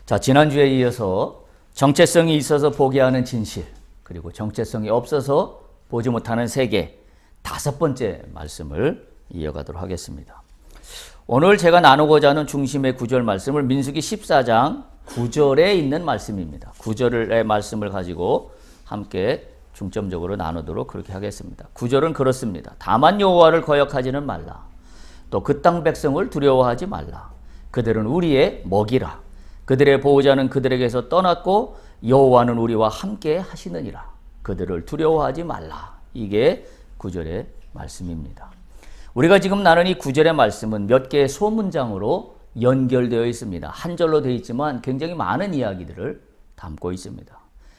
자, 지난주에 이어서 정체성이 있어서 보게 하는 진실, 그리고 정체성이 없어서 보지 못하는 세계, 5번째 말씀을 이어가도록 하겠습니다. 오늘 제가 나누고자 하는 중심의 구절 말씀을 민수기 14장 9절에 있는 말씀입니다. 9절의 말씀을 가지고 함께 중점적으로 나누도록 그렇게 하겠습니다. 9절은 그렇습니다. 다만 여호와를 거역하지는 말라. 또 그 땅 백성을 두려워하지 말라. 그들은 우리의 먹이라. 그들의 보호자는 그들에게서 떠났고 여호와는 우리와 함께 하시느니라. 그들을 두려워하지 말라. 이게 9절의 말씀입니다. 우리가 지금 나눈 이 9절의 말씀은 몇 개의 소문장으로 연결되어 있습니다. 한 절로 되어 있지만 굉장히 많은 이야기들을 담고 있습니다.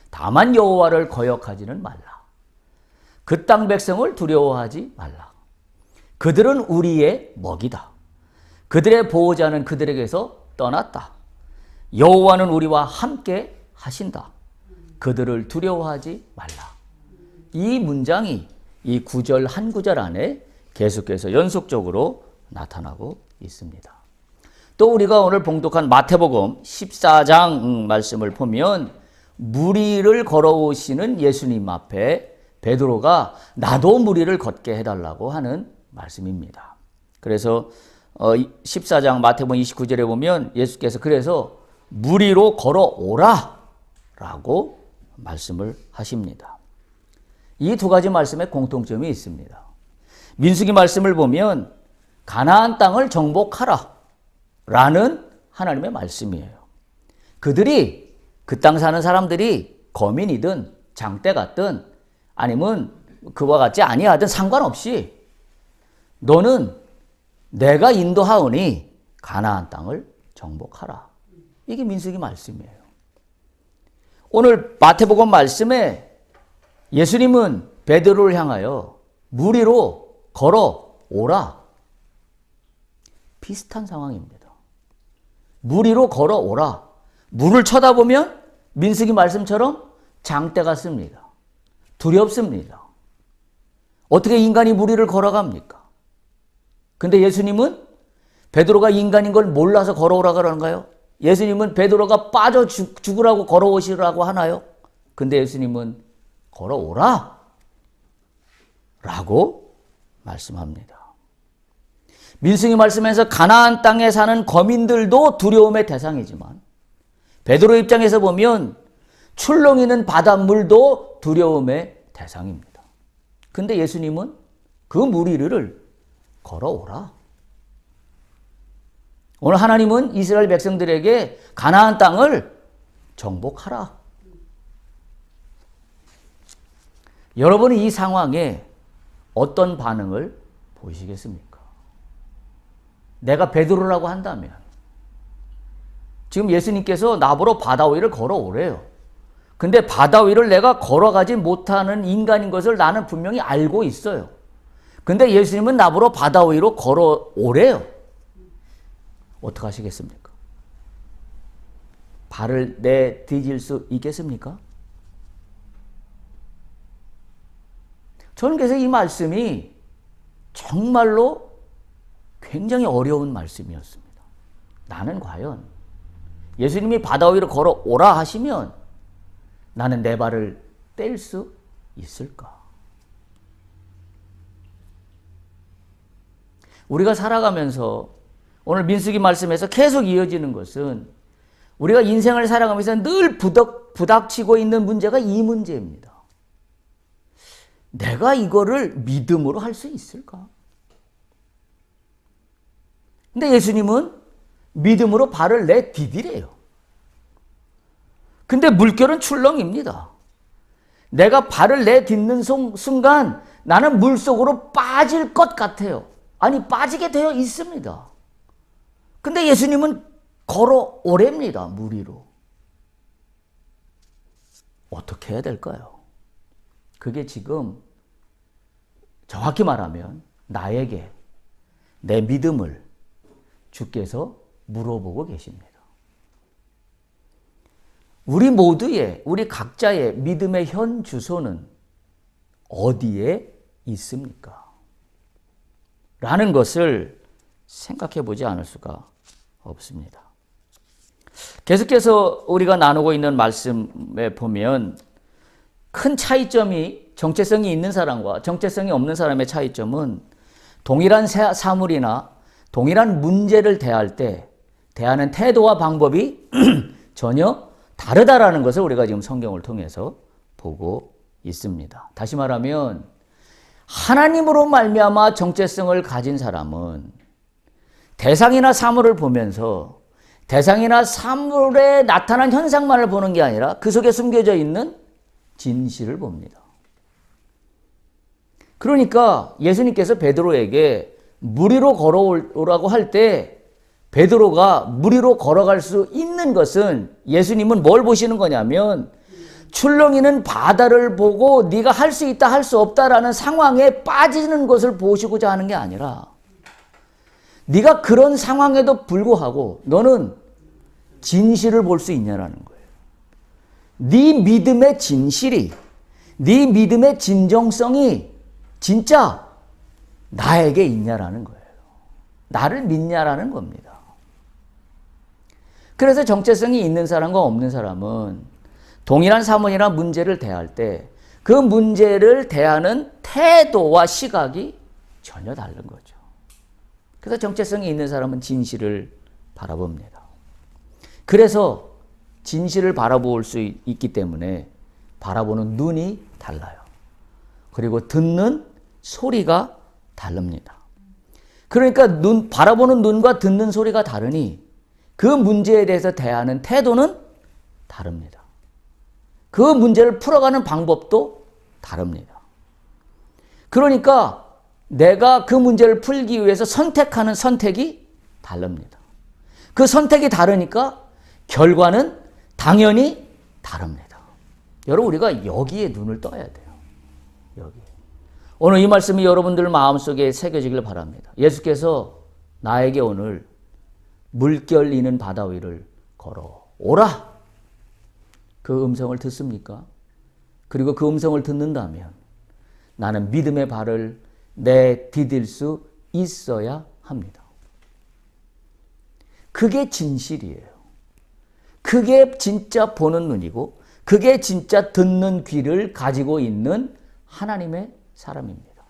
다만 여호와를 거역하지는 말라. 그 땅 백성을 두려워하지 말라. 그들은 우리의 먹이다. 그들의 보호자는 그들에게서 떠났다. 여호와는 우리와 함께 하신다. 그들을 두려워하지 말라. 이 문장이 이 9절 한 구절 안에 계속해서 연속적으로 나타나고 있습니다. 또 우리가 오늘 봉독한 마태복음 14장 말씀을 보면 무리를 걸어오시는 예수님 앞에 베드로가 나도 무리를 걷게 해달라고 하는 말씀입니다. 그래서 14장 마태복음 29절에 보면 예수께서 그래서 무리로 걸어오라 라고 말씀을 하십니다. 이 두 가지 말씀에 공통점이 있습니다. 민수기 말씀을 보면 가나안 땅을 정복하라 라는 하나님의 말씀이에요. 그들이 그 땅 사는 사람들이 거민이든 장대 같든 아니면 그와 같지 아니하든 상관없이 너는 내가 인도하오니 가나안 땅을 정복하라. 이게 민수기 말씀이에요. 오늘 마태복음 말씀에 예수님은 베드로를 향하여 무리로 걸어오라. 비슷한 상황입니다. 무리로 걸어오라. 물을 쳐다보면 민수기 말씀처럼 장대 같습니다. 두렵습니다. 어떻게 인간이 무리를 걸어갑니까? 근데 예수님은 베드로가 인간인 걸 몰라서 걸어오라 그러는가요? 예수님은 베드로가 빠져 죽으라고 걸어오시라고 하나요? 근데 예수님은 걸어오라 라고 말씀합니다. 민수기 말씀에서 가나안 땅에 사는 거민들도 두려움의 대상이지만 베드로 입장에서 보면 출렁이는 바닷물도 두려움의 대상입니다. 근데 예수님은 그 무리를 걸어오라. 오늘 하나님은 이스라엘 백성들에게 가나안 땅을 정복하라. 여러분은 이 상황에 어떤 반응을 보이시겠습니까? 내가 베드로라고 한다면 지금 예수님께서 나보러 바다 위를 걸어오래요. 근데 바다 위를 내가 걸어가지 못하는 인간인 것을 나는 분명히 알고 있어요. 근데 예수님은 나보러 바다 위로 걸어오래요. 어떻게 하시겠습니까? 발을 내디딜 수 있겠습니까? 저는 그래서 이 말씀이 정말로 굉장히 어려운 말씀이었습니다. 나는 과연 예수님이 바다 위로 걸어오라 하시면 나는 내 발을 뗄 수 있을까? 우리가 살아가면서 오늘 민수기 말씀에서 계속 이어지는 것은 우리가 인생을 살아가면서 늘 부닥치고 있는 문제가 이 문제입니다. 내가 이거를 믿음으로 할 수 있을까? 근데 예수님은 믿음으로 발을 내디디래요. 근데 물결은 출렁입니다. 내가 발을 내딛는 순간 나는 물속으로 빠질 것 같아요. 아니, 빠지게 되어 있습니다. 근데 예수님은 걸어오랍니다. 무리로. 어떻게 해야 될까요? 그게 지금 정확히 말하면 나에게 내 믿음을 주께서 물어보고 계십니다. 우리 모두의, 우리 각자의 믿음의 현 주소는 어디에 있습니까? 라는 것을 생각해 보지 않을 수가 없습니다. 계속해서 우리가 나누고 있는 말씀에 보면 큰 차이점이 정체성이 있는 사람과 정체성이 없는 사람의 차이점은 동일한 사물이나 동일한 문제를 대할 때 대하는 태도와 방법이 전혀 다르다라는 것을 우리가 지금 성경을 통해서 보고 있습니다. 다시 말하면 하나님으로 말미암아 정체성을 가진 사람은 대상이나 사물을 보면서 대상이나 사물에 나타난 현상만을 보는 게 아니라 그 속에 숨겨져 있는 진실을 봅니다. 그러니까 예수님께서 베드로에게 물 위로 걸어오라고 할 때 베드로가 물 위로 걸어갈 수 있는 것은 예수님은 뭘 보시는 거냐면 출렁이는 바다를 보고 네가 할 수 있다 할 수 없다라는 상황에 빠지는 것을 보시고자 하는 게 아니라 네가 그런 상황에도 불구하고 너는 진실을 볼 수 있냐라는 거예요. 네 믿음의 진실이, 네 믿음의 진정성이 진짜 나에게 있냐라는 거예요. 나를 믿냐라는 겁니다. 그래서 정체성이 있는 사람과 없는 사람은 동일한 사물이나 문제를 대할 때 그 문제를 대하는 태도와 시각이 전혀 다른 거죠. 그래서 정체성이 있는 사람은 진실을 바라봅니다. 그래서 진실을 바라볼 수 있기 때문에 바라보는 눈이 달라요. 그리고 듣는 소리가 다릅니다. 그러니까 바라보는 눈과 듣는 소리가 다르니 그 문제에 대해서 대하는 태도는 다릅니다. 그 문제를 풀어가는 방법도 다릅니다. 그러니까 내가 그 문제를 풀기 위해서 선택하는 선택이 다릅니다. 그 선택이 다르니까 결과는 당연히 다릅니다. 여러분, 우리가 여기에 눈을 떠야 돼요. 여기. 오늘 이 말씀이 여러분들 마음속에 새겨지길 바랍니다. 예수께서 나에게 오늘 물결 이는 바다 위를 걸어오라. 그 음성을 듣습니까? 그리고 그 음성을 듣는다면 나는 믿음의 발을 내디딜 수 있어야 합니다. 그게 진실이에요. 그게 진짜 보는 눈이고 그게 진짜 듣는 귀를 가지고 있는 하나님의 사람입니다.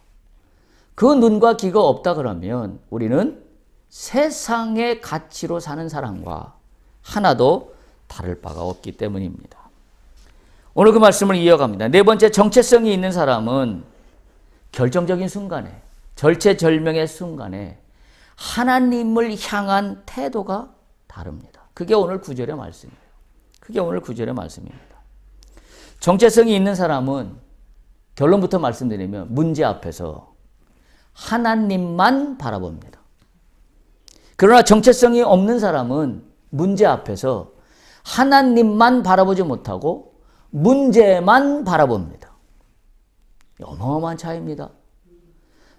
그 눈과 귀가 없다 그러면 우리는 세상의 가치로 사는 사람과 하나도 다를 바가 없기 때문입니다. 오늘 그 말씀을 이어갑니다. 네 번째, 정체성이 있는 사람은 결정적인 순간에, 절체절명의 순간에 하나님을 향한 태도가 다릅니다. 그게 오늘 9절의 말씀이에요. 그게 오늘 9절의 말씀입니다. 정체성이 있는 사람은 결론부터 말씀드리면 문제 앞에서 하나님만 바라봅니다. 그러나 정체성이 없는 사람은 문제 앞에서 하나님만 바라보지 못하고 문제만 바라봅니다. 어마어마한 차이입니다.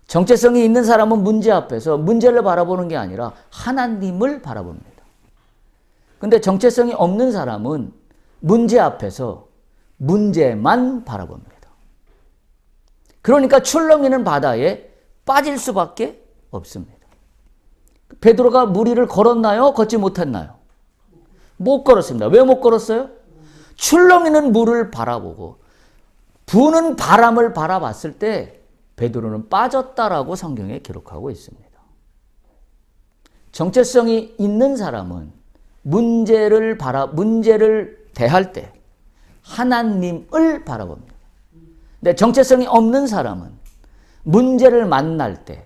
정체성이 있는 사람은 문제 앞에서 문제를 바라보는 게 아니라 하나님을 바라봅니다. 근데 정체성이 없는 사람은 문제 앞에서 문제만 바라봅니다. 그러니까 출렁이는 바다에 빠질 수밖에 없습니다. 베드로가 물 위를 걸었나요? 걷지 못했나요? 못 걸었습니다. 왜 못 걸었어요? 출렁이는 물을 바라보고 부는 바람을 바라봤을 때 베드로는 빠졌다라고 성경에 기록하고 있습니다. 정체성이 있는 사람은 문제를 대할 때 하나님을 바라봅니다. 근데 정체성이 없는 사람은 문제를 만날 때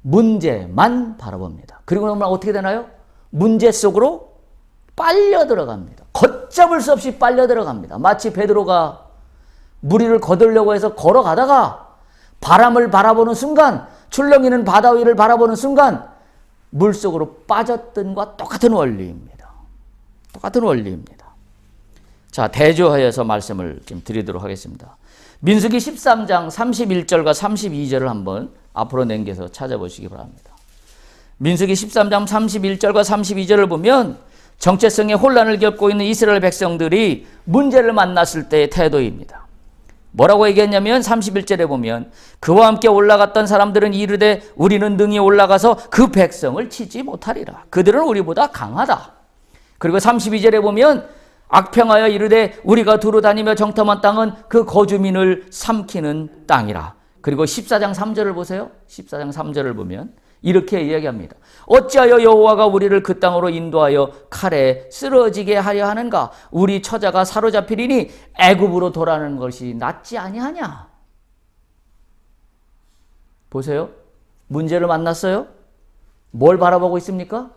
문제만 바라봅니다. 그리고 나면 어떻게 되나요? 문제 속으로 빨려 들어갑니다. 걷잡을 수 없이 빨려 들어갑니다. 마치 베드로가 물 위를 걷으려고 해서 걸어가다가 바람을 바라보는 순간, 출렁이는 바다 위를 바라보는 순간 물속으로 빠졌던 것과 똑같은 원리입니다. 똑같은 원리입니다. 자, 대조하여서 말씀을 좀 드리도록 하겠습니다. 민수기 13장 31절과 32절을 한번 앞으로 넘겨서 찾아보시기 바랍니다. 민수기 13장 31절과 32절을 보면 정체성의 혼란을 겪고 있는 이스라엘 백성들이 문제를 만났을 때의 태도입니다. 뭐라고 얘기했냐면 31절에 보면 그와 함께 올라갔던 사람들은 이르되 우리는 능히 올라가서 그 백성을 치지 못하리라. 그들은 우리보다 강하다. 그리고 32절에 보면 악평하여 이르되 우리가 두루 다니며 정탐한 땅은 그 거주민을 삼키는 땅이라. 그리고 14장 3절을 보세요. 14장 3절을 보면 이렇게 이야기합니다. 어찌하여 여호와가 우리를 그 땅으로 인도하여 칼에 쓰러지게 하려 하는가? 우리 처자가 사로잡히리니 애굽으로 돌아가는 것이 낫지 아니하냐? 보세요. 문제를 만났어요. 뭘 바라보고 있습니까?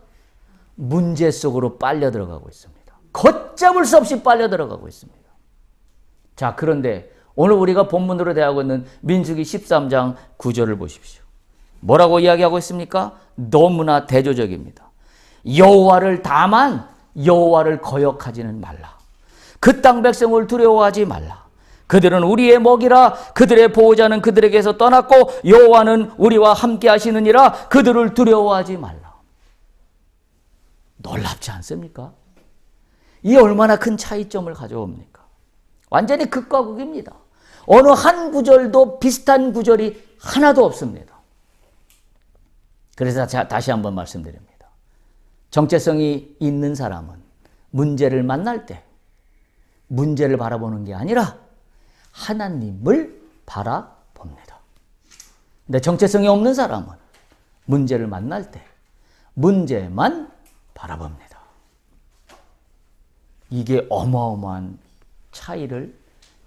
문제 속으로 빨려 들어가고 있습니다. 걷잡을 수 없이 빨려 들어가고 있습니다. 자, 그런데 오늘 우리가 본문으로 대하고 있는 민수기 13장 9절을 보십시오. 뭐라고 이야기하고 있습니까? 너무나 대조적입니다. 여호와를 다만 여호와를 거역하지는 말라. 그 땅 백성을 두려워하지 말라. 그들은 우리의 먹이라. 그들의 보호자는 그들에게서 떠났고 여호와는 우리와 함께 하시느니라. 그들을 두려워하지 말라. 놀랍지 않습니까? 이 얼마나 큰 차이점을 가져옵니까? 완전히 극과 극입니다. 어느 한 구절도 비슷한 구절이 하나도 없습니다. 그래서 다시 한번 말씀드립니다. 정체성이 있는 사람은 문제를 만날 때 문제를 바라보는 게 아니라 하나님을 바라봅니다. 근데 정체성이 없는 사람은 문제를 만날 때 문제만 바라봅니다. 이게 어마어마한 차이를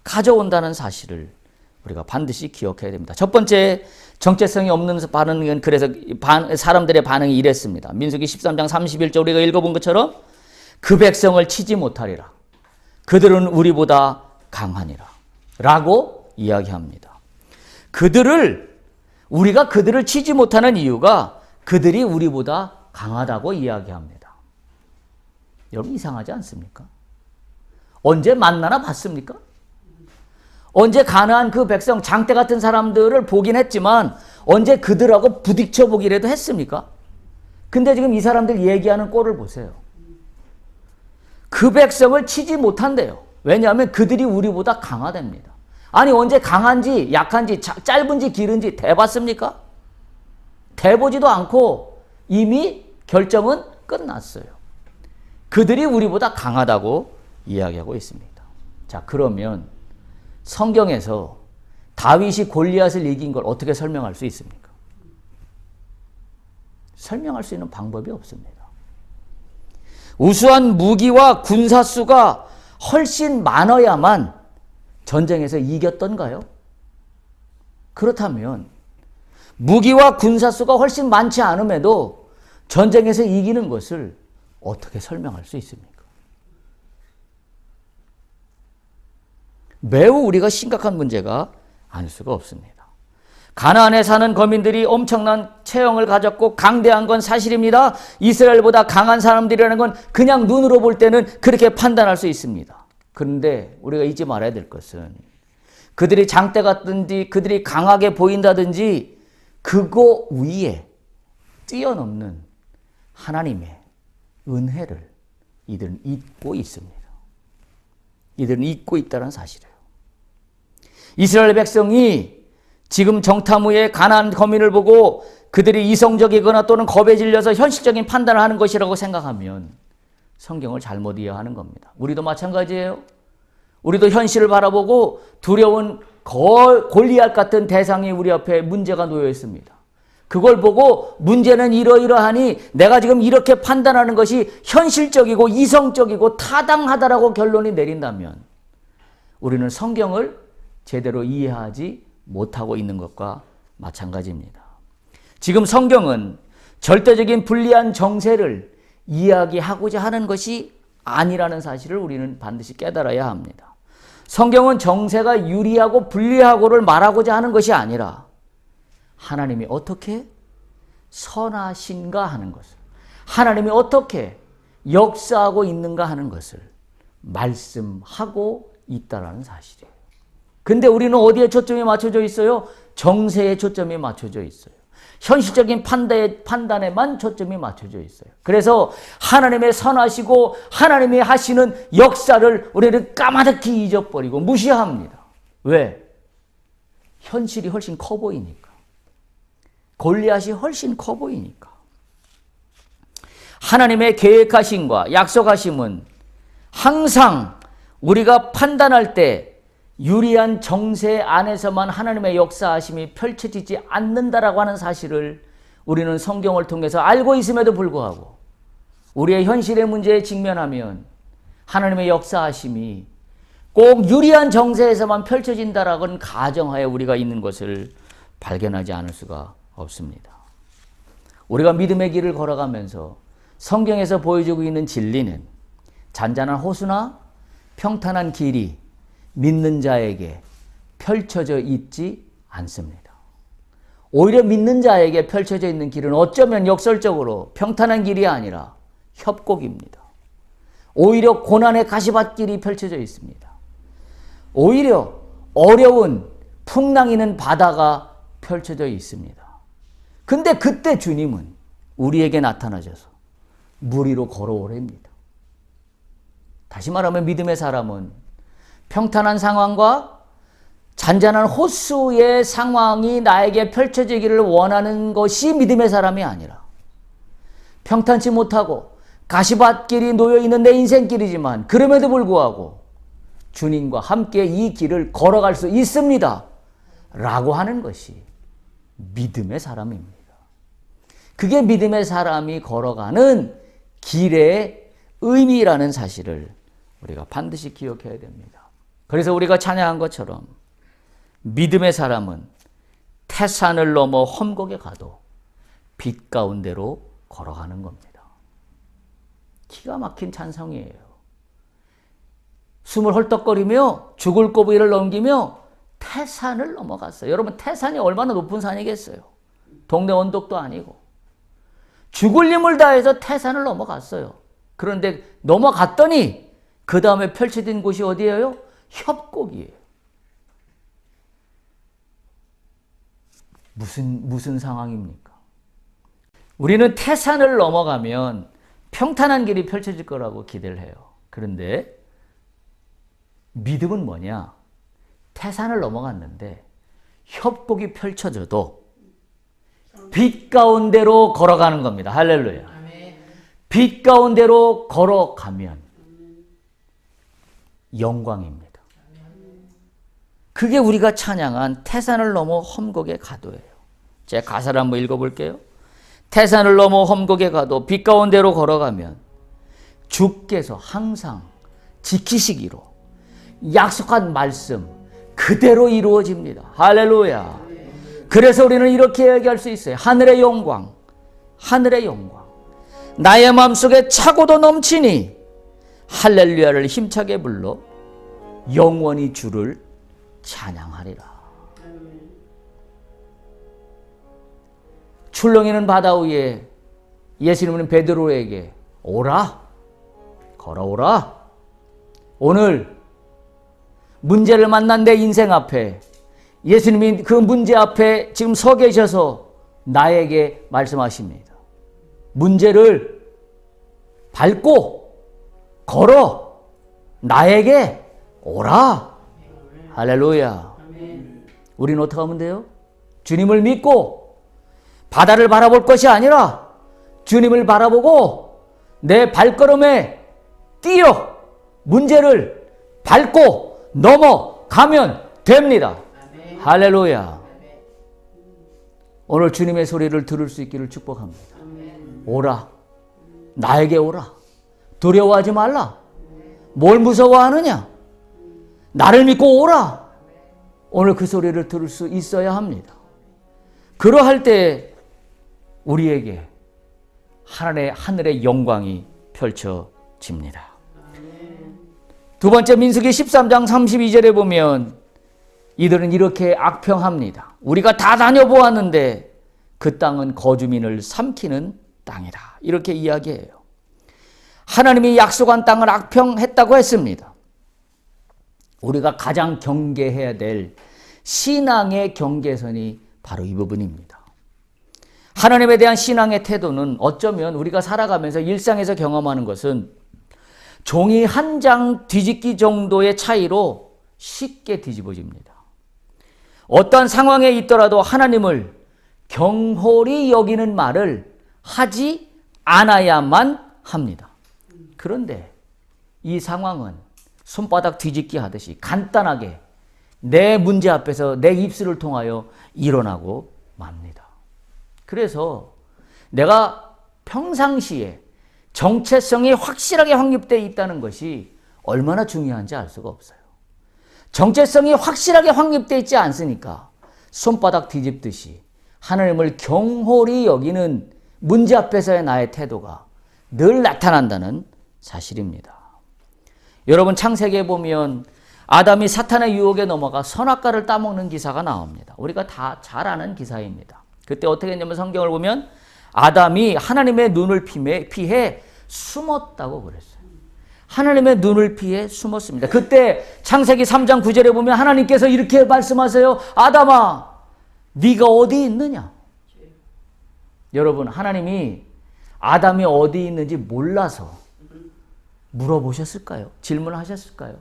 가져온다는 사실을 우리가 반드시 기억해야 됩니다. 첫 번째, 정체성이 없는 반응은 그래서 사람들의 반응이 이랬습니다. 민수기 13장 31절 우리가 읽어본 것처럼 그 백성을 치지 못하리라. 그들은 우리보다 강하니라. 라고 이야기합니다. 우리가 그들을 치지 못하는 이유가 그들이 우리보다 강하다고 이야기합니다. 여러분 이상하지 않습니까? 언제 만나나 봤습니까? 언제 가나안 그 백성 장대 같은 사람들을 보긴 했지만 언제 그들하고 부딪혀 보기라도 했습니까? 근데 지금 이 사람들 얘기하는 꼴을 보세요. 그 백성을 치지 못한대요. 왜냐하면 그들이 우리보다 강하답니다. 아니 언제 강한지 약한지 짧은지 길은지 대봤습니까? 대보지도 않고 이미 결정은 끝났어요. 그들이 우리보다 강하다고 이야기하고 있습니다. 자, 그러면 성경에서 다윗이 골리앗을 이긴 걸 어떻게 설명할 수 있습니까? 설명할 수 있는 방법이 없습니다. 우수한 무기와 군사수가 훨씬 많아야만 전쟁에서 이겼던가요? 그렇다면 무기와 군사수가 훨씬 많지 않음에도 전쟁에서 이기는 것을 어떻게 설명할 수 있습니까? 매우 우리가 심각한 문제가 아닐 수가 없습니다. 가나안에 사는 거민들이 엄청난 체형을 가졌고 강대한 건 사실입니다. 이스라엘보다 강한 사람들이라는 건 그냥 눈으로 볼 때는 그렇게 판단할 수 있습니다. 그런데 우리가 잊지 말아야 될 것은 그들이 장대 같든지 그들이 강하게 보인다든지 그거 위에 뛰어넘는 하나님의 은혜를 이들은 잊고 있습니다. 이들은 잊고 있다는 사실이에요. 이스라엘 백성이 지금 정탐 후에 가나안 거민을 보고 그들이 이성적이거나 또는 겁에 질려서 현실적인 판단을 하는 것이라고 생각하면 성경을 잘못 이해하는 겁니다. 우리도 마찬가지예요. 우리도 현실을 바라보고 두려운 골리앗 같은 대상이 우리 앞에 문제가 놓여 있습니다. 그걸 보고 문제는 이러이러하니 내가 지금 이렇게 판단하는 것이 현실적이고 이성적이고 타당하다라고 결론이 내린다면 우리는 성경을 제대로 이해하지 못하고 있는 것과 마찬가지입니다. 지금 성경은 절대적인 불리한 정세를 이야기하고자 하는 것이 아니라는 사실을 우리는 반드시 깨달아야 합니다. 성경은 정세가 유리하고 불리하고를 말하고자 하는 것이 아니라 하나님이 어떻게 선하신가 하는 것을, 하나님이 어떻게 역사하고 있는가 하는 것을 말씀하고 있다는 사실이에요. 근데 우리는 어디에 초점이 맞춰져 있어요? 정세에 초점이 맞춰져 있어요. 현실적인 판단에만 초점이 맞춰져 있어요. 그래서 하나님의 선하시고 하나님이 하시는 역사를 우리는 까마득히 잊어버리고 무시합니다. 왜? 현실이 훨씬 커 보이니까. 골리앗이 훨씬 커 보이니까. 하나님의 계획하심과 약속하심은 항상 우리가 판단할 때 유리한 정세 안에서만 하나님의 역사하심이 펼쳐지지 않는다라고 하는 사실을 우리는 성경을 통해서 알고 있음에도 불구하고 우리의 현실의 문제에 직면하면 하나님의 역사하심이 꼭 유리한 정세에서만 펼쳐진다라고는 가정하에 우리가 있는 것을 발견하지 않을 수가 없습니다. 우리가 믿음의 길을 걸어가면서 성경에서 보여주고 있는 진리는 잔잔한 호수나 평탄한 길이 믿는 자에게 펼쳐져 있지 않습니다. 오히려 믿는 자에게 펼쳐져 있는 길은 어쩌면 역설적으로 평탄한 길이 아니라 협곡입니다. 오히려 고난의 가시밭길이 펼쳐져 있습니다. 오히려 어려운 풍랑이는 바다가 펼쳐져 있습니다. 근데 그때 주님은 우리에게 나타나셔서 물 위로 걸어오랍니다. 다시 말하면 믿음의 사람은 평탄한 상황과 잔잔한 호수의 상황이 나에게 펼쳐지기를 원하는 것이 믿음의 사람이 아니라 평탄치 못하고 가시밭길이 놓여있는 내 인생길이지만 그럼에도 불구하고 주님과 함께 이 길을 걸어갈 수 있습니다 라고 하는 것이 믿음의 사람입니다. 그게 믿음의 사람이 걸어가는 길의 의미라는 사실을 우리가 반드시 기억해야 됩니다. 그래서 우리가 찬양한 것처럼 믿음의 사람은 태산을 넘어 험곡에 가도 빛 가운데로 걸어가는 겁니다. 기가 막힌 찬성이에요. 숨을 헐떡거리며 죽을 고비를 넘기며 태산을 넘어갔어요. 여러분, 태산이 얼마나 높은 산이겠어요? 동네 언덕도 아니고. 죽을 힘을 다해서 태산을 넘어갔어요. 그런데 넘어갔더니 그 다음에 펼쳐진 곳이 어디예요? 협곡이에요. 무슨 상황입니까? 우리는 태산을 넘어가면 평탄한 길이 펼쳐질 거라고 기대를 해요. 그런데 믿음은 뭐냐? 태산을 넘어갔는데 협곡이 펼쳐져도 빛 가운데로 걸어가는 겁니다. 할렐루야. 빛 가운데로 걸어가면 영광입니다. 그게 우리가 찬양한 태산을 넘어 험곡에 가도예요. 제가 가사를 한번 읽어볼게요. 태산을 넘어 험곡에 가도 빛 가운데로 걸어가면 주께서 항상 지키시기로 약속한 말씀 그대로 이루어집니다. 할렐루야. 그래서 우리는 이렇게 얘기할 수 있어요. 하늘의 영광, 하늘의 영광. 나의 마음속에 차고도 넘치니 할렐루야를 힘차게 불러 영원히 주를 찬양하리라. 출렁이는 바다 위에 예수님은 베드로에게 오라, 걸어오라. 오늘 문제를 만난 내 인생 앞에 예수님이 그 문제 앞에 지금 서 계셔서 나에게 말씀하십니다. 문제를 밟고 걸어 나에게 오라. 할렐루야. 우리는 어떻게 하면 돼요? 주님을 믿고 바다를 바라볼 것이 아니라 주님을 바라보고 내 발걸음에 뛰어 문제를 밟고 넘어가면 됩니다. 아멘. 할렐루야. 아멘. 오늘 주님의 소리를 들을 수 있기를 축복합니다. 아멘. 오라. 나에게 오라. 두려워하지 말라. 뭘 무서워하느냐? 나를 믿고 오라. 오늘 그 소리를 들을 수 있어야 합니다. 그러할 때 우리에게 하늘의 영광이 펼쳐집니다. 두 번째 민수기 13장 32절에 보면 이들은 이렇게 악평합니다. 우리가 다 다녀보았는데 그 땅은 거주민을 삼키는 땅이다. 이렇게 이야기해요. 하나님이 약속한 땅을 악평했다고 했습니다. 우리가 가장 경계해야 될 신앙의 경계선이 바로 이 부분입니다. 하나님에 대한 신앙의 태도는 어쩌면 우리가 살아가면서 일상에서 경험하는 것은 종이 한 장 뒤집기 정도의 차이로 쉽게 뒤집어집니다. 어떠한 상황에 있더라도 하나님을 경홀히 여기는 말을 하지 않아야만 합니다. 그런데 이 상황은 손바닥 뒤집기 하듯이 간단하게 내 문제 앞에서 내 입술을 통하여 일어나고 맙니다. 그래서 내가 평상시에 정체성이 확실하게 확립되어 있다는 것이 얼마나 중요한지 알 수가 없어요. 정체성이 확실하게 확립되어 있지 않으니까 손바닥 뒤집듯이 하나님을 경홀히 여기는 문제 앞에서의 나의 태도가 늘 나타난다는 사실입니다. 여러분 창세기에 보면 아담이 사탄의 유혹에 넘어가 선악과를 따먹는 기사가 나옵니다. 우리가 다 잘 아는 기사입니다. 그때 어떻게 했냐면 성경을 보면 아담이 하나님의 눈을 피해 숨었다고 그랬어요. 하나님의 눈을 피해 숨었습니다. 그때 창세기 3장 9절에 보면 하나님께서 이렇게 말씀하세요. 아담아, 네가 어디 있느냐? 여러분, 하나님이 아담이 어디 있는지 몰라서 물어보셨을까요? 질문하셨을까요?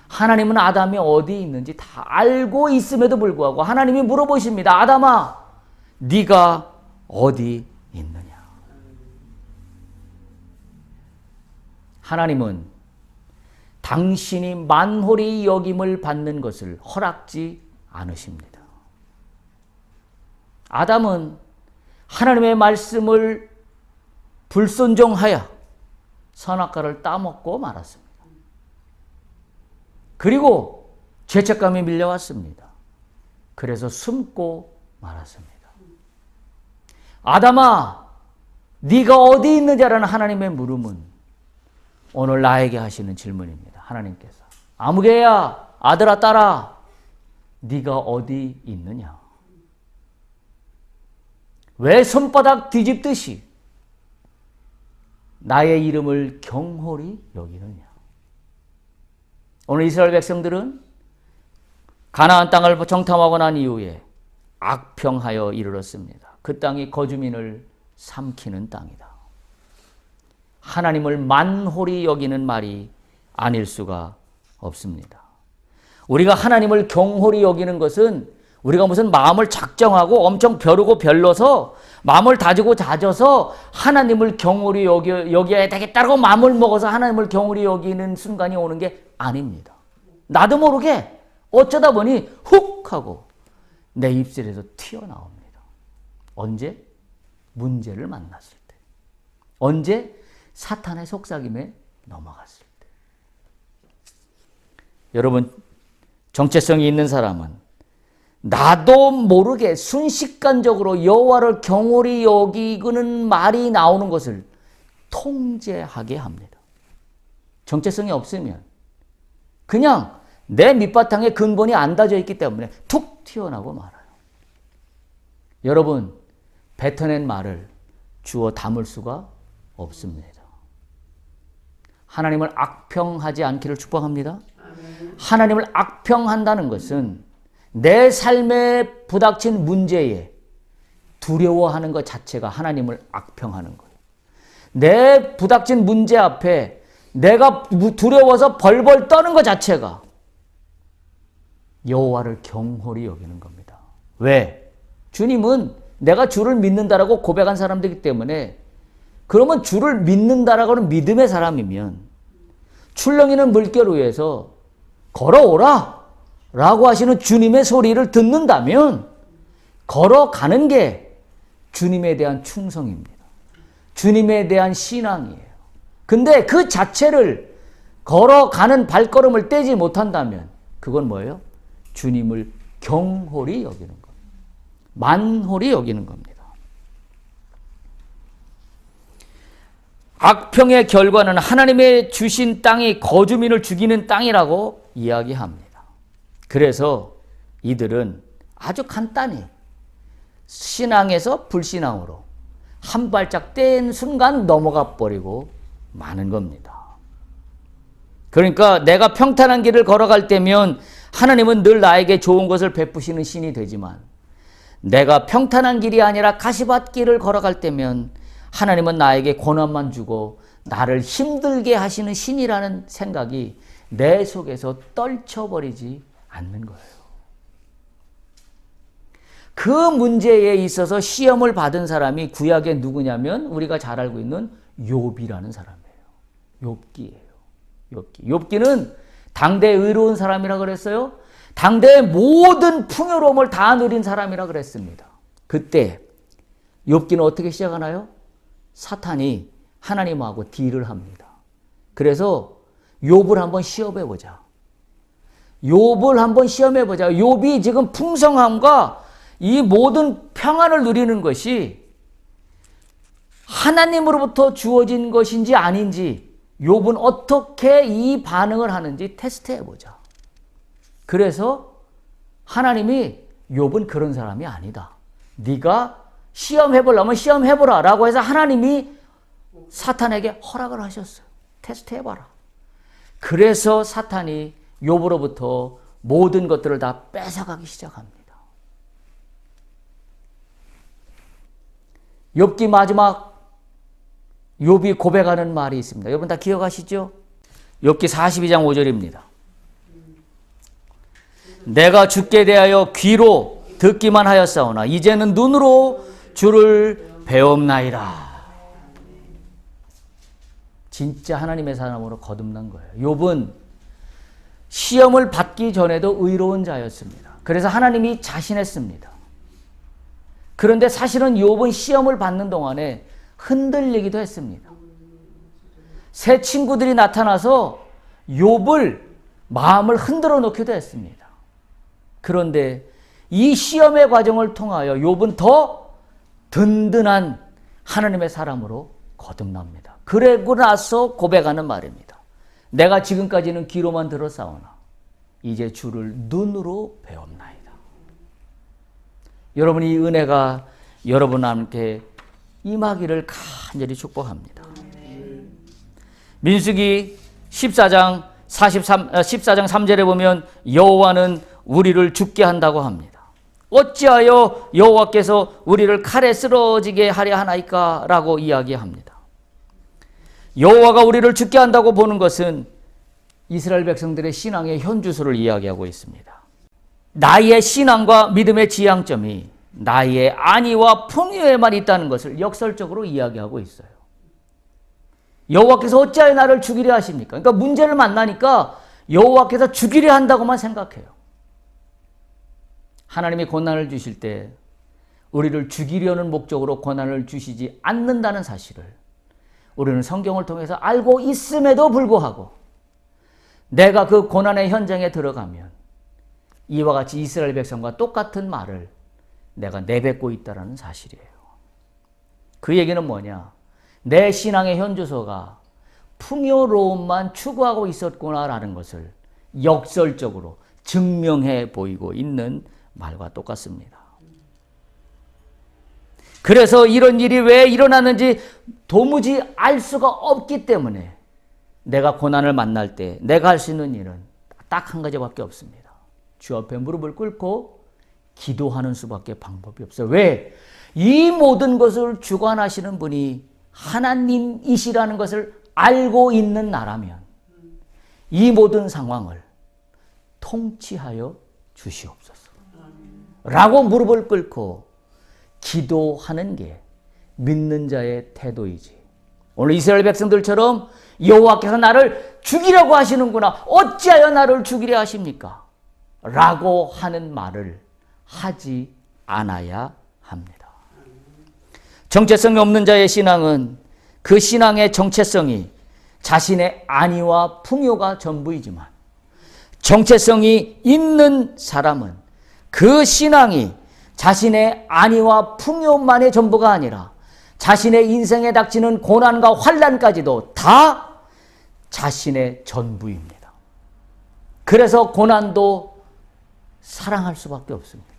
하나님은 아담이 어디 있는지 다 알고 있음에도 불구하고 하나님이 물어보십니다. 아담아, 네가 어디 있느냐? 하나님은 당신이 만홀히 여김을 받는 것을 허락지 않으십니다. 아담은 하나님의 말씀을 불순종하여 선악과를 따먹고 말았습니다. 그리고 죄책감이 밀려왔습니다. 그래서 숨고 말았습니다. 아담아, 네가 어디 있느냐라는 하나님의 물음은 오늘 나에게 하시는 질문입니다. 하나님께서 아무개야, 아들아, 딸아, 네가 어디 있느냐? 왜 손바닥 뒤집듯이 나의 이름을 경홀히 여기느냐? 오늘 이스라엘 백성들은 가나안 땅을 정탐하고 난 이후에 악평하여 이르렀습니다. 그 땅이 거주민을 삼키는 땅이다. 하나님을 만홀히 여기는 말이 아닐 수가 없습니다. 우리가 하나님을 경홀히 여기는 것은 우리가 무슨 마음을 작정하고 엄청 벼르고 별러서 마음을 다지고 다져서 하나님을 경홀히 여겨야 되겠다고 마음을 먹어서 하나님을 경홀히 여기는 순간이 오는 게 아닙니다. 나도 모르게 어쩌다 보니 훅 하고 내 입술에서 튀어나옵니다. 언제? 문제를 만났을 때. 언제? 사탄의 속삭임에 넘어갔을 때. 여러분, 정체성이 있는 사람은 나도 모르게 순식간적으로 여호와를 경홀히 여기는 말이 나오는 것을 통제하게 합니다. 정체성이 없으면 그냥 내 밑바탕에 근본이 안 다져 있기 때문에 툭 튀어나오고 말아요. 여러분, 뱉어낸 말을 주워 담을 수가 없습니다. 하나님을 악평하지 않기를 축복합니다. 하나님을 악평한다는 것은 내 삶에 부닥친 문제에 두려워하는 것 자체가 하나님을 악평하는 거예요. 내 부닥친 문제 앞에 내가 두려워서 벌벌 떠는 것 자체가 여호와를 경홀히 여기는 겁니다. 왜? 주님은 내가 주를 믿는다라고 고백한 사람들이기 때문에, 그러면 주를 믿는다라고는 믿음의 사람이면 출렁이는 물결 위에서 걸어오라 라고 하시는 주님의 소리를 듣는다면 걸어가는 게 주님에 대한 충성입니다. 주님에 대한 신앙이에요. 근데 그 자체를 걸어가는 발걸음을 떼지 못한다면 그건 뭐예요? 주님을 경홀히 여기는 겁니다. 만홀히 여기는 겁니다. 악평의 결과는 하나님의 주신 땅이 거주민을 죽이는 땅이라고 이야기합니다. 그래서 이들은 아주 간단히 신앙에서 불신앙으로 한 발짝 뗀 순간 넘어가 버리고 마는 겁니다. 그러니까 내가 평탄한 길을 걸어갈 때면 하나님은 늘 나에게 좋은 것을 베푸시는 신이 되지만, 내가 평탄한 길이 아니라 가시밭길을 걸어갈 때면 하나님은 나에게 고난만 주고 나를 힘들게 하시는 신이라는 생각이 내 속에서 떨쳐버리지 않는 거예요. 그 문제에 있어서 시험을 받은 사람이 구약에 누구냐면 우리가 잘 알고 있는 욥이라는 사람이에요. 욥기예요. 욥기는 당대의 의로운 사람이라 그랬어요. 당대의 모든 풍요로움을 다 누린 사람이라 그랬습니다. 그때 욥기는 어떻게 시작하나요? 사탄이 하나님하고 딜을 합니다. 그래서 욥을 한번 시험해보자. 욥이 지금 풍성함과 이 모든 평안을 누리는 것이 하나님으로부터 주어진 것인지 아닌지 욥은 어떻게 이 반응을 하는지 테스트해보자. 그래서 하나님이 욥은 그런 사람이 아니다. 네가 시험해보려면 시험해보라 라고 해서 하나님이 사탄에게 허락을 하셨어요. 테스트해봐라. 그래서 사탄이 욥으로부터 모든 것들을 다 뺏어가기 시작합니다. 욥기 마지막 욥이 고백하는 말이 있습니다. 여러분 다 기억하시죠? 욥기 42장 5절입니다. 내가 주께 대하여 귀로 듣기만 하였사오나 이제는 눈으로 주를 배움나이다. 진짜 하나님의 사람으로 거듭난 거예요. 욥은 시험을 받기 전에도 의로운 자였습니다. 그래서 하나님이 자신했습니다. 그런데 사실은 욥은 시험을 받는 동안에 흔들리기도 했습니다. 새 친구들이 나타나서 욥을 마음을 흔들어 놓기도 했습니다. 그런데 이 시험의 과정을 통하여 욥은 더 든든한 하나님의 사람으로 거듭납니다. 그러고 나서 고백하는 말입니다. 내가 지금까지는 귀로만 들었사오나 이제 주를 눈으로 배움나이다. 여러분 이 은혜가 여러분한테 임하기를 간절히 축복합니다. 민수기 14장 3절에 보면 여호와는 우리를 죽게 한다고 합니다. 어찌하여 여호와께서 우리를 칼에 쓰러지게 하려 하나이까? 라고 이야기합니다. 여호와가 우리를 죽게 한다고 보는 것은 이스라엘 백성들의 신앙의 현주소를 이야기하고 있습니다. 나의 신앙과 믿음의 지향점이 나의 안위와 풍요에만 있다는 것을 역설적으로 이야기하고 있어요. 여호와께서 어찌하여 나를 죽이려 하십니까? 그러니까 문제를 만나니까 여호와께서 죽이려 한다고만 생각해요. 하나님이 고난을 주실 때 우리를 죽이려는 목적으로 고난을 주시지 않는다는 사실을 우리는 성경을 통해서 알고 있음에도 불구하고 내가 그 고난의 현장에 들어가면 이와 같이 이스라엘 백성과 똑같은 말을 내가 내뱉고 있다는 사실이에요. 그 얘기는 뭐냐? 내 신앙의 현주소가 풍요로움만 추구하고 있었구나라는 것을 역설적으로 증명해 보이고 있는 말과 똑같습니다. 그래서 이런 일이 왜 일어나는지 도무지 알 수가 없기 때문에 내가 고난을 만날 때 내가 할 수 있는 일은 딱 한 가지밖에 없습니다. 주 앞에 무릎을 꿇고 기도하는 수밖에 방법이 없어요. 왜? 이 모든 것을 주관하시는 분이 하나님이시라는 것을 알고 있는 나라면 이 모든 상황을 통치하여 주시옵소서 라고 무릎을 꿇고 기도하는 게 믿는 자의 태도이지. 오늘 이스라엘 백성들처럼 여호와께서 나를 죽이려고 하시는구나. 어찌하여 나를 죽이려 하십니까? 라고 하는 말을 하지 않아야 합니다. 정체성이 없는 자의 신앙은 그 신앙의 정체성이 자신의 안위와 풍요가 전부이지만 정체성이 있는 사람은 그 신앙이 자신의 안위와 풍요만의 전부가 아니라 자신의 인생에 닥치는 고난과 환난까지도 다 자신의 전부입니다. 그래서 고난도 사랑할 수밖에 없습니다.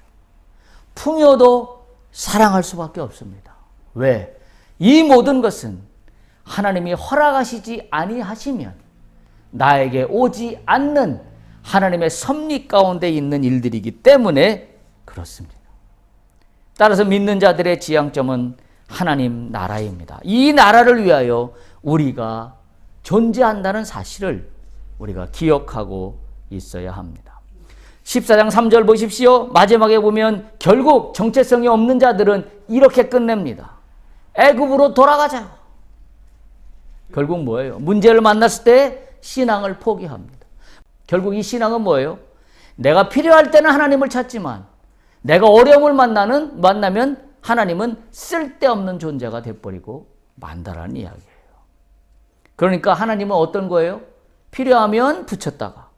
풍요도 사랑할 수밖에 없습니다. 왜? 이 모든 것은 하나님이 허락하시지 아니하시면 나에게 오지 않는 하나님의 섭리 가운데 있는 일들이기 때문에 그렇습니다. 따라서 믿는 자들의 지향점은 하나님 나라입니다. 이 나라를 위하여 우리가 존재한다는 사실을 우리가 기억하고 있어야 합니다. 14장 3절 보십시오. 마지막에 보면 결국 정체성이 없는 자들은 이렇게 끝냅니다. 애굽으로 돌아가자. 결국 뭐예요? 문제를 만났을 때 신앙을 포기합니다. 결국 이 신앙은 뭐예요? 내가 필요할 때는 하나님을 찾지만 내가 어려움을 만나면 하나님은 쓸데없는 존재가 돼버리고 만다라는 이야기예요. 그러니까 하나님은 어떤 거예요? 필요하면 붙였다가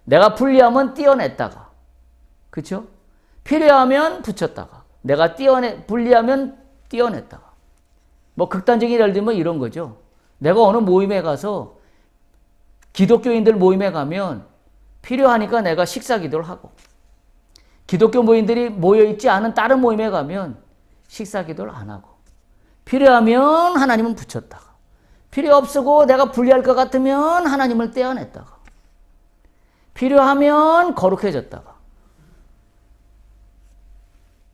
내가 불리하면 떼어냈다가, 그렇죠? 필요하면 붙였다가 내가 불리하면 떼어냈다가. 뭐 극단적인 예를 들면 이런 거죠. 내가 어느 모임에 가서 기독교인들 모임에 가면 필요하니까 내가 식사 기도를 하고, 기독교 모임들이 모여있지 않은 다른 모임에 가면 식사 기도를 안 하고, 필요하면 하나님은 붙였다가, 필요 없고 내가 불리할 것 같으면 하나님을 떼어냈다가, 필요하면 거룩해졌다가,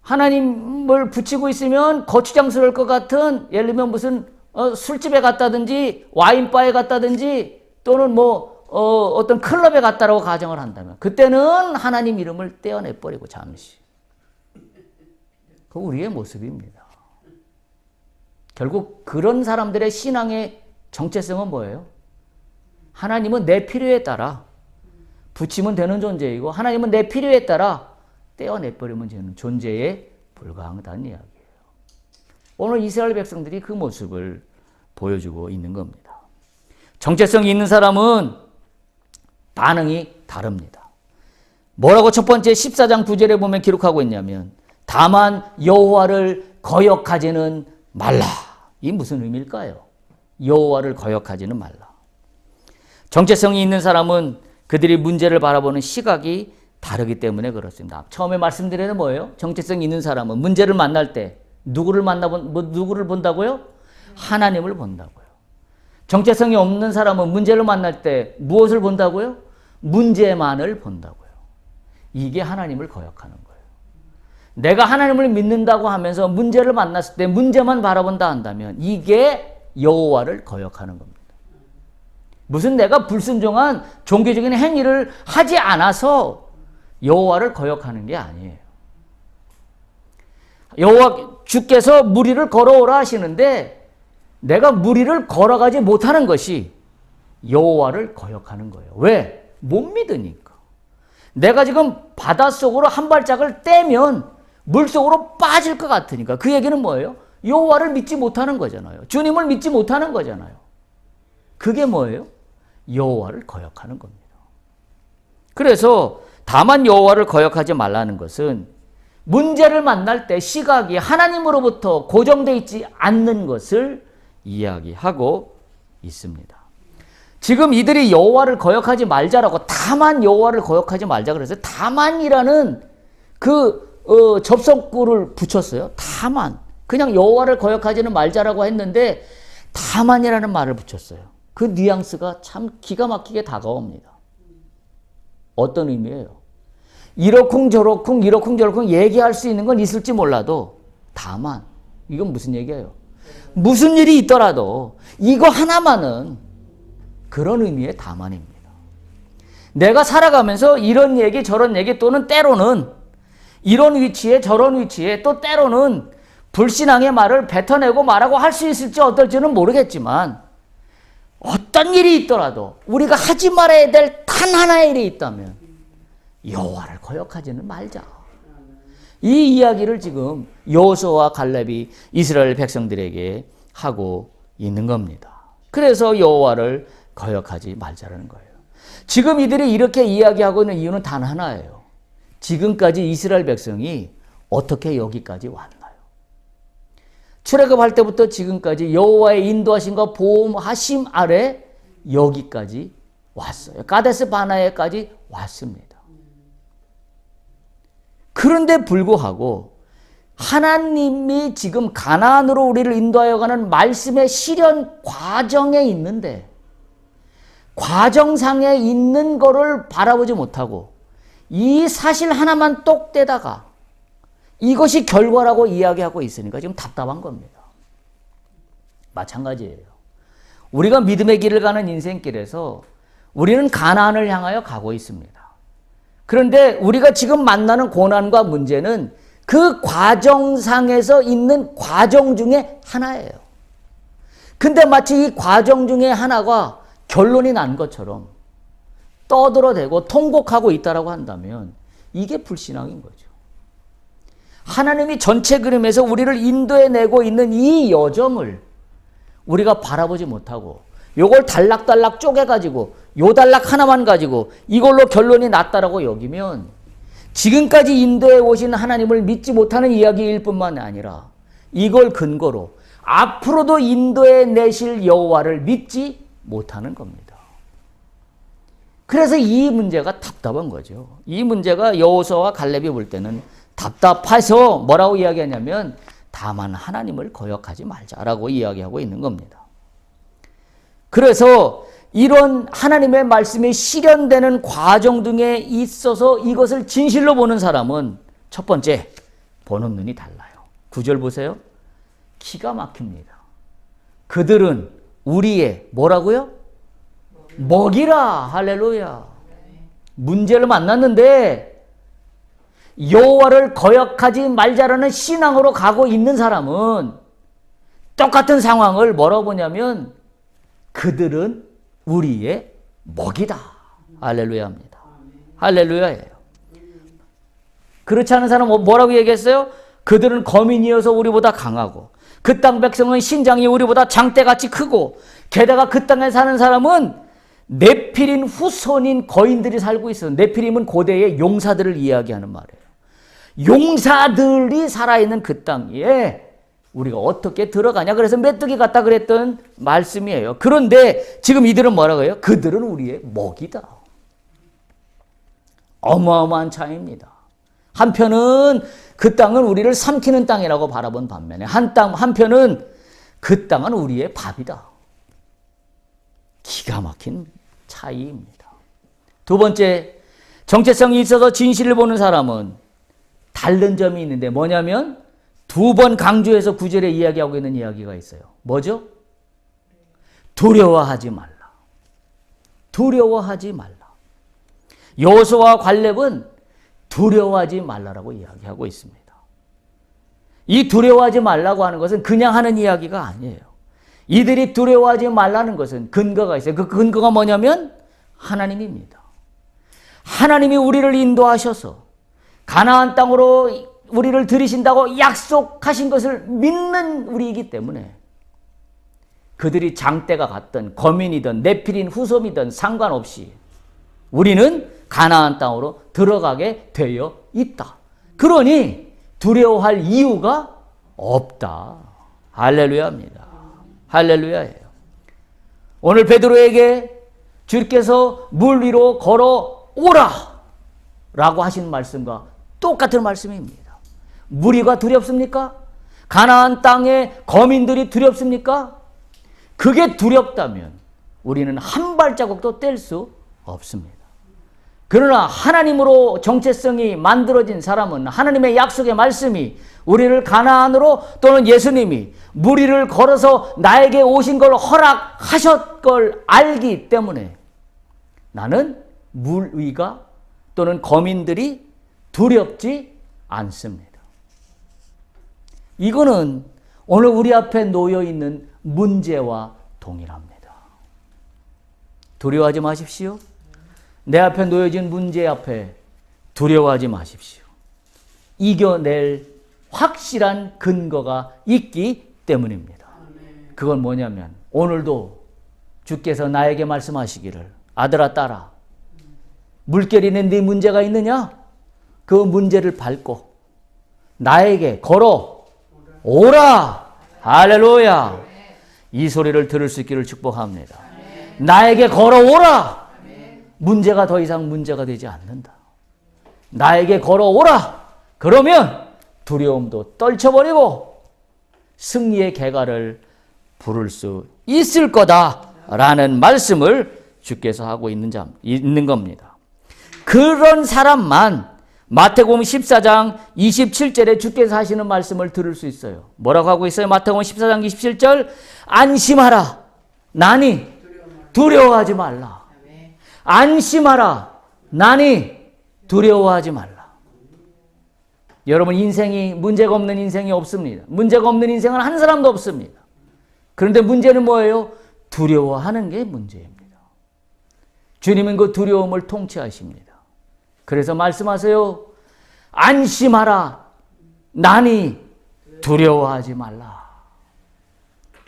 하나님을 붙이고 있으면 거추장스러울 것 같은, 예를 들면 무슨 술집에 갔다든지 와인바에 갔다든지 또는 어떤 클럽에 갔다라고 가정을 한다면 그때는 하나님 이름을 떼어내버리고 잠시. 그 우리의 모습입니다. 결국 그런 사람들의 신앙의 정체성은 뭐예요? 하나님은 내 필요에 따라 붙이면 되는 존재이고 하나님은 내 필요에 따라 떼어내버리면 되는 존재에 불과하다는 이야기예요. 오늘 이스라엘 백성들이 그 모습을 보여주고 있는 겁니다. 정체성이 있는 사람은 반응이 다릅니다. 뭐라고 첫 번째 14장 9절에 보면 기록하고 있냐면 다만 여호와를 거역하지는 말라. 이 무슨 의미일까요? 여호와를 거역하지는 말라. 정체성이 있는 사람은 그들이 문제를 바라보는 시각이 다르기 때문에 그렇습니다. 처음에 말씀드린 뭐예요? 정체성이 있는 사람은 문제를 만날 때 누구를 본다고요? 하나님을 본다고요. 정체성이 없는 사람은 문제를 만날 때 무엇을 본다고요? 문제만을 본다고요. 이게 하나님을 거역하는 거예요. 내가 하나님을 믿는다고 하면서 문제를 만났을 때 문제만 바라본다 한다면 이게 여호와를 거역하는 겁니다. 무슨 내가 불순종한 종교적인 행위를 하지 않아서 여호와를 거역하는 게 아니에요. 여호와 주께서 무리를 걸어오라 하시는데 내가 무리를 걸어가지 못하는 것이 여호와를 거역하는 거예요. 왜? 못 믿으니까. 내가 지금 바닷속으로 한 발짝을 떼면 물속으로 빠질 것 같으니까. 그 얘기는 뭐예요? 여호와를 믿지 못하는 거잖아요. 주님을 믿지 못하는 거잖아요. 그게 뭐예요? 여호와를 거역하는 겁니다. 그래서 다만 여호와를 거역하지 말라는 것은 문제를 만날 때 시각이 하나님으로부터 고정되어 있지 않는 것을 이야기하고 있습니다. 지금 이들이 여호와를 거역하지 말자라고 다만 여호와를 거역하지 말자 그래서 다만이라는 접속구를 붙였어요. 다만. 그냥 여호와를 거역하지는 말자라고 했는데 다만이라는 말을 붙였어요. 그 뉘앙스가 참 기가 막히게 다가옵니다. 어떤 의미예요? 이러쿵저러쿵 얘기할 수 있는 건 있을지 몰라도 다만 이건 무슨 얘기예요? 무슨 일이 있더라도 이거 하나만은 그런 의미의 다만입니다. 내가 살아가면서 이런 얘기 저런 얘기 또는 때로는 이런 위치에 저런 위치에 또 때로는 불신앙의 말을 뱉어내고 말하고 할 수 있을지 어떨지는 모르겠지만 어떤 일이 있더라도 우리가 하지 말아야 될 단 하나의 일이 있다면 여호와를 거역하지는 말자. 이 이야기를 지금 여호수아와 갈렙이 이스라엘 백성들에게 하고 있는 겁니다. 그래서 여호와를 거역하지 말자라는 거예요. 지금 이들이 이렇게 이야기하고 있는 이유는 단 하나예요. 지금까지 이스라엘 백성이 어떻게 여기까지 왔나요? 출애굽할 때부터 지금까지 여호와의 인도하심과 보호하심 아래 여기까지 왔어요. 가데스 바네아까지 왔습니다. 그런데 불구하고 하나님이 지금 가나안으로 우리를 인도하여 가는 말씀의 실현 과정에 있는데 과정상에 있는 거를 바라보지 못하고 이 사실 하나만 똑 떼다가 이것이 결과라고 이야기하고 있으니까 지금 답답한 겁니다. 마찬가지예요. 우리가 믿음의 길을 가는 인생길에서 우리는 가나안을 향하여 가고 있습니다. 그런데 우리가 지금 만나는 고난과 문제는 그 과정상에서 있는 과정 중에 하나예요. 근데 마치 이 과정 중에 하나가 결론이 난 것처럼 떠들어대고 통곡하고 있다라고 한다면 이게 불신앙인 거죠. 하나님이 전체 그림에서 우리를 인도해내고 있는 이 여정을 우리가 바라보지 못하고 요걸 단락단락 쪼개가지고 요 단락 하나만 가지고 이걸로 결론이 났다라고 여기면 지금까지 인도해 오신 하나님을 믿지 못하는 이야기일 뿐만 아니라 이걸 근거로 앞으로도 인도해 내실 여호와를 믿지 못하는 겁니다. 그래서 이 문제가 답답한 거죠. 이 문제가 여호수아와 갈렙이 볼 때는 답답해서 뭐라고 이야기하냐면 다만 하나님을 거역하지 말자라고 이야기하고 있는 겁니다. 그래서 이런 하나님의 말씀이 실현되는 과정 등에 있어서 이것을 진실로 보는 사람은 첫 번째, 보는 눈이 달라요. 9절 보세요. 기가 막힙니다. 그들은 우리의 뭐라고요? 먹이라. 할렐루야. 문제를 만났는데 여호와를 거역하지 말자라는 신앙으로 가고 있는 사람은 똑같은 상황을 뭐라고 보냐면 그들은 우리의 먹이다. 할렐루야입니다. 할렐루야예요. 그렇지 않은 사람은 뭐라고 얘기했어요? 그들은 거민이어서 우리보다 강하고 그 땅 백성은 신장이 우리보다 장대같이 크고 게다가 그 땅에 사는 사람은 네피림 후손인 거인들이 살고 있어요. 네피림은 고대의 용사들을 이야기하는 말이에요. 용사들이 살아있는 그 땅에 우리가 어떻게 들어가냐. 그래서 메뚜기 같다 그랬던 말씀이에요. 그런데 지금 이들은 뭐라고 해요? 그들은 우리의 먹이다. 어마어마한 차이입니다. 한편은 그 땅은 우리를 삼키는 땅이라고 바라본 반면에 한편은 그 땅은 우리의 밥이다. 기가 막힌 차이입니다. 두 번째, 정체성이 있어서 진실을 보는 사람은 다른 점이 있는데 뭐냐면 두 번 강조해서 9절에 이야기하고 있는 이야기가 있어요. 뭐죠? 두려워하지 말라. 두려워하지 말라. 여호수아와 갈렙은 두려워하지 말라라고 이야기하고 있습니다. 이 두려워하지 말라고 하는 것은 그냥 하는 이야기가 아니에요. 이들이 두려워하지 말라는 것은 근거가 있어요. 그 근거가 뭐냐면 하나님입니다. 하나님이 우리를 인도하셔서 가나안 땅으로 우리를 들이신다고 약속하신 것을 믿는 우리이기 때문에 그들이 장대가 같든 거민이든 네피림 후손이든 상관없이 우리는 가나안 땅으로 들어가게 되어 있다. 그러니 두려워할 이유가 없다. 할렐루야입니다. 할렐루야예요. 오늘 베드로에게 주께서 물 위로 걸어오라 라고 하신 말씀과 똑같은 말씀입니다. 무리가 두렵습니까? 가나안 땅의 거민들이 두렵습니까? 그게 두렵다면 우리는 한 발자국도 뗄 수 없습니다. 그러나 하나님으로 정체성이 만들어진 사람은 하나님의 약속의 말씀이 우리를 가나안으로 또는 예수님이 무리를 걸어서 나에게 오신 걸 허락하셨 걸 알기 때문에 나는 물 위가 또는 거민들이 두렵지 않습니다. 이거는 오늘 우리 앞에 놓여 있는 문제와 동일합니다. 두려워하지 마십시오. 내 앞에 놓여진 문제 앞에 두려워하지 마십시오. 이겨낼 확실한 근거가 있기 때문입니다. 그건 뭐냐면 오늘도 주께서 나에게 말씀하시기를 아들아 딸아 물결이는 네 문제가 있느냐? 그 문제를 밟고 나에게 걸어오라. 할렐루야. 이 소리를 들을 수 있기를 축복합니다. 나에게 걸어오라. 문제가 더 이상 문제가 되지 않는다. 나에게 걸어오라. 그러면 두려움도 떨쳐버리고 승리의 개가를 부를 수 있을 거다라는 말씀을 주께서 하고 있는 겁니다. 그런 사람만 마태복음 14장 27절에 주께서 하시는 말씀을 들을 수 있어요. 뭐라고 하고 있어요? 마태복음 14장 27절 안심하라. 나니 두려워하지 말라. 안심하라. 나니 두려워하지 말라. 여러분, 인생이 문제가 없는 인생이 없습니다. 문제가 없는 인생은 한 사람도 없습니다. 그런데 문제는 뭐예요? 두려워하는 게 문제입니다. 주님은 그 두려움을 통치하십니다. 그래서 말씀하세요. 안심하라. 나니 두려워하지 말라.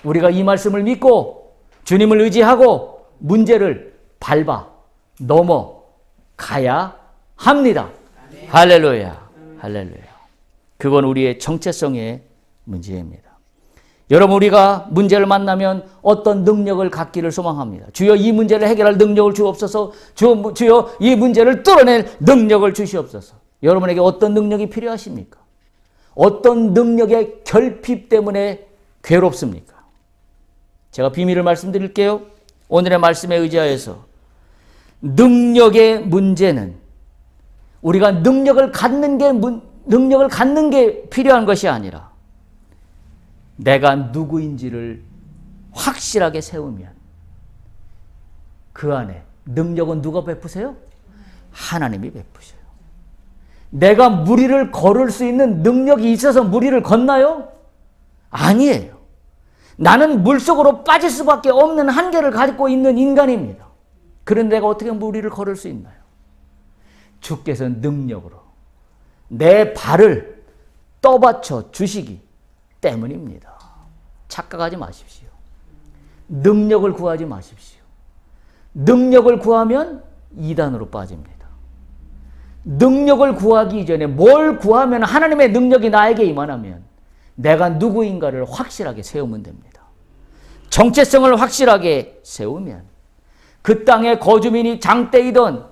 우리가 이 말씀을 믿고 주님을 의지하고 문제를 밟아 넘어가야 합니다. 할렐루야. 할렐루야. 그건 우리의 정체성의 문제입니다. 여러분, 우리가 문제를 만나면 어떤 능력을 갖기를 소망합니다. 주여, 이 문제를 해결할 능력을 주옵소서. 주여, 이 문제를 뚫어낼 능력을 주시옵소서. 여러분에게 어떤 능력이 필요하십니까? 어떤 능력의 결핍 때문에 괴롭습니까? 제가 비밀을 말씀드릴게요. 오늘의 말씀에 의지하여서 능력의 문제는 우리가 능력을 갖는 게 필요한 것이 아니라 내가 누구인지를 확실하게 세우면 그 안에 능력은 누가 베푸세요? 하나님이 베푸셔요. 내가 무리를 걸을 수 있는 능력이 있어서 무리를 걷나요? 아니에요. 나는 물속으로 빠질 수밖에 없는 한계를 가지고 있는 인간입니다. 그런데 내가 어떻게 무리를 걸을 수 있나요? 주께서 능력으로 내 발을 떠받쳐 주시기 때문입니다. 착각하지 마십시오. 능력을 구하지 마십시오. 능력을 구하면 이단으로 빠집니다. 능력을 구하기 이전에 뭘 구하면 하나님의 능력이 나에게 임하면 내가 누구인가를 확실하게 세우면 됩니다. 정체성을 확실하게 세우면 그 땅의 거주민이 장대이든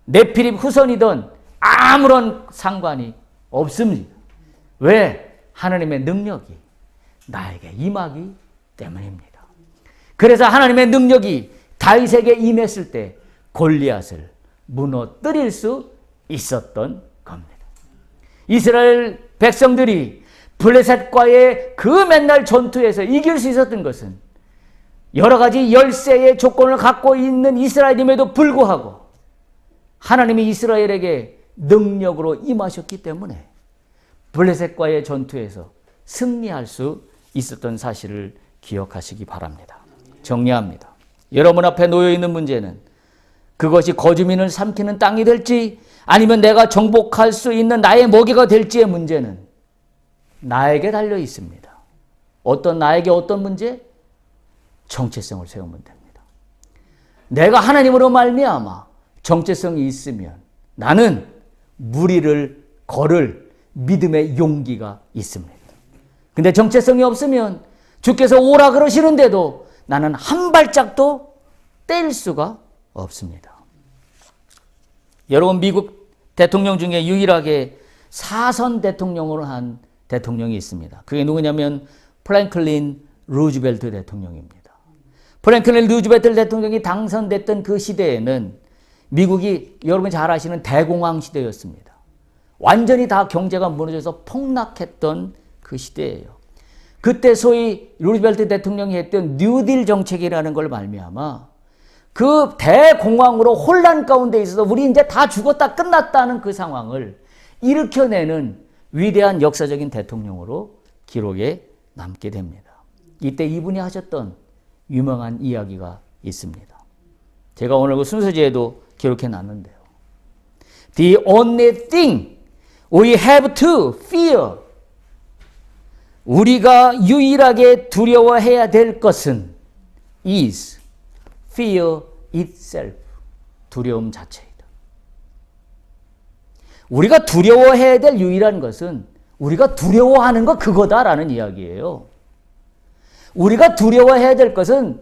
네피립 후손이든 아무런 상관이 없습니다. 왜? 하나님의 능력이 나에게 임하기 때문입니다. 그래서 하나님의 능력이 다윗에게 임했을 때 골리앗을 무너뜨릴 수 있었던 겁니다. 이스라엘 백성들이 블레셋과의 그 맨날 전투에서 이길 수 있었던 것은 여러 가지 열세의 조건을 갖고 있는 이스라엘임에도 불구하고 하나님이 이스라엘에게 능력으로 임하셨기 때문에 블레셋과의 전투에서 승리할 수 있었던 사실을 기억하시기 바랍니다. 정리합니다. 여러분 앞에 놓여 있는 문제는 그것이 거주민을 삼키는 땅이 될지 아니면 내가 정복할 수 있는 나의 먹이가 될지의 문제는 나에게 달려 있습니다. 나에게 어떤 문제? 정체성을 세우면 됩니다. 내가 하나님으로 말미암아 정체성이 있으면 나는 무리를 걸을 믿음의 용기가 있습니다. 근데 정체성이 없으면 주께서 오라 그러시는데도 나는 한 발짝도 뗄 수가 없습니다. 여러분, 미국 대통령 중에 유일하게 사선 대통령으로 한 대통령이 있습니다. 그게 누구냐면 프랭클린 루즈벨트 대통령입니다. 프랭클린 루즈벨트 대통령이 당선됐던 그 시대에는 미국이 여러분이 잘 아시는 대공황 시대였습니다. 완전히 다 경제가 무너져서 폭락했던 그 시대예요. 그때 소위 루즈벨트 대통령이 했던 뉴딜 정책이라는 걸 말미암아 그 대공황으로 혼란 가운데 있어서 우리 이제 다 죽었다 끝났다는 그 상황을 일으켜내는 위대한 역사적인 대통령으로 기록에 남게 됩니다. 이때 이분이 하셨던 유명한 이야기가 있습니다. 제가 오늘 그 순서지에도 기록해 놨는데요. The only thing we have to fear. 우리가 유일하게 두려워해야 될 것은 is fear itself. 두려움 자체이다. 우리가 두려워해야 될 유일한 것은 우리가 두려워하는 거 그거다라는 이야기예요. 우리가 두려워해야 될 것은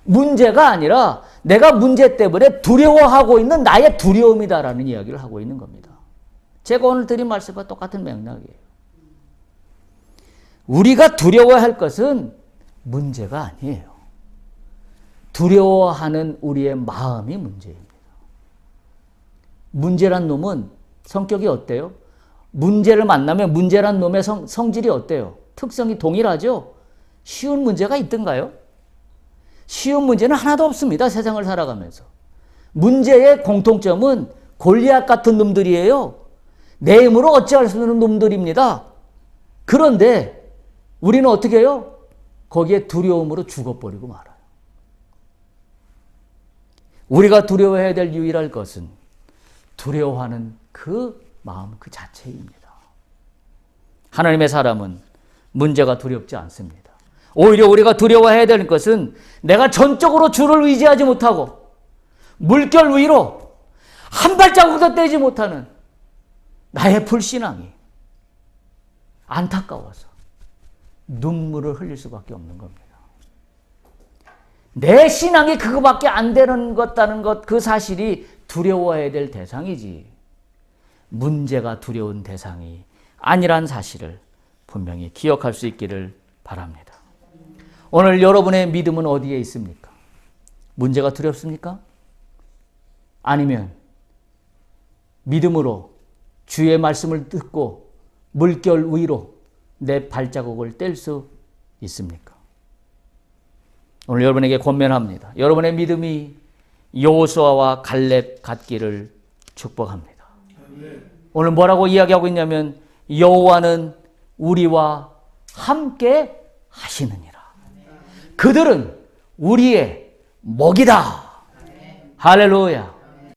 문제가 아니라 내가 문제 때문에 두려워하고 있는 나의 두려움이다라는 이야기를 하고 있는 겁니다. 제가 오늘 드린 말씀과 똑같은 맥락이에요. 우리가 두려워할 것은 문제가 아니에요. 두려워하는 우리의 마음이 문제입니다. 문제란 놈은 성격이 어때요? 문제를 만나면 문제란 놈의 성질이 어때요? 특성이 동일하죠? 쉬운 문제가 있던가요? 쉬운 문제는 하나도 없습니다. 세상을 살아가면서. 문제의 공통점은 골리앗 같은 놈들이에요. 내 힘으로 어찌할 수 없는 놈들입니다. 그런데 우리는 어떻게 해요? 거기에 두려움으로 죽어버리고 말아요. 우리가 두려워해야 될 유일한 것은 두려워하는 그 마음 그 자체입니다. 하나님의 사람은 문제가 두렵지 않습니다. 오히려 우리가 두려워해야 되는 것은 내가 전적으로 주를 의지하지 못하고 물결 위로 한 발자국도 떼지 못하는 나의 불신앙이 안타까워서 눈물을 흘릴 수밖에 없는 겁니다. 내 신앙이 그거밖에 안 되는 것다는 것, 그 사실이 두려워해야 될 대상이지 문제가 두려운 대상이 아니란 사실을 분명히 기억할 수 있기를 바랍니다. 오늘 여러분의 믿음은 어디에 있습니까? 문제가 두렵습니까? 아니면 믿음으로 주의 말씀을 듣고 물결 위로 내 발자국을 뗄 수 있습니까? 오늘 여러분에게 권면합니다. 여러분의 믿음이 여호수아와 갈렙 같기를 축복합니다. 오늘 뭐라고 이야기하고 있냐면 여호와는 우리와 함께 하시느니라. 그들은 우리의 목이다. 할렐루야.